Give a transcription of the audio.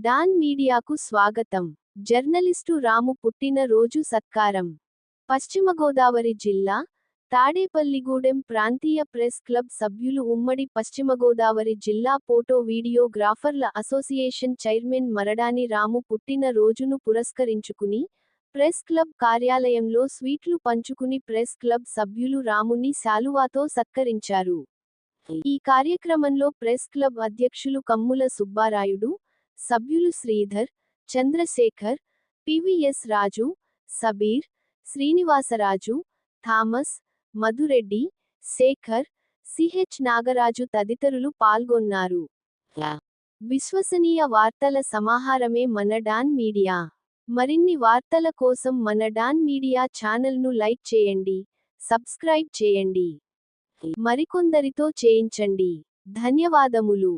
Don మీడియాకు స్వాగతం. Journalist రాము పుట్టిన రోజు సత్కారం. పశ్చిమ గోదావరి జిల్లా తాడేపల్లిగూడెం ప్రాంతీయ ప్రెస్ క్లబ్ సభ్యులు ఉమ్మడి పశ్చిమ గోదావరి జిల్లా ఫోటో వీడియోగ్రాఫర్ల అసోసియేషన్ చైర్మన్ మరడాని రాము పుట్టిన రోజును పురస్కరించుకుని ప్రెస్ క్లబ్ కార్యాలయంలో స్వీట్లు పంచుకుని ప్రెస్ క్లబ్ సభ్యులు రాముని శాలువాతో సత్కరించారు. ఈ కార్యక్రమంలో ప్రెస్ క్లబ్ అధ్యక్షులు కమ్ముల సుబ్బారాయుడు, సభ్యులు శ్రీధర్, చంద్రశేఖర్, పివిఎస్ రాజు, సబీర్, శ్రీనివాసరాజు, థామస్, మధురెడ్డి, శేఖర్, సిహెచ్ నాగరాజు తదితరులు పాల్గొన్నారు. విశ్వసనీయ వార్తల సమాహారమే మన డాన్ మీడియా. మరిన్ని వార్తల కోసం మన డాన్ మీడియా ఛానల్ను లైక్ చేయండి, సబ్స్క్రైబ్ చేయండి. మరికొందరితో చేయించండి. ధన్యవాదములు.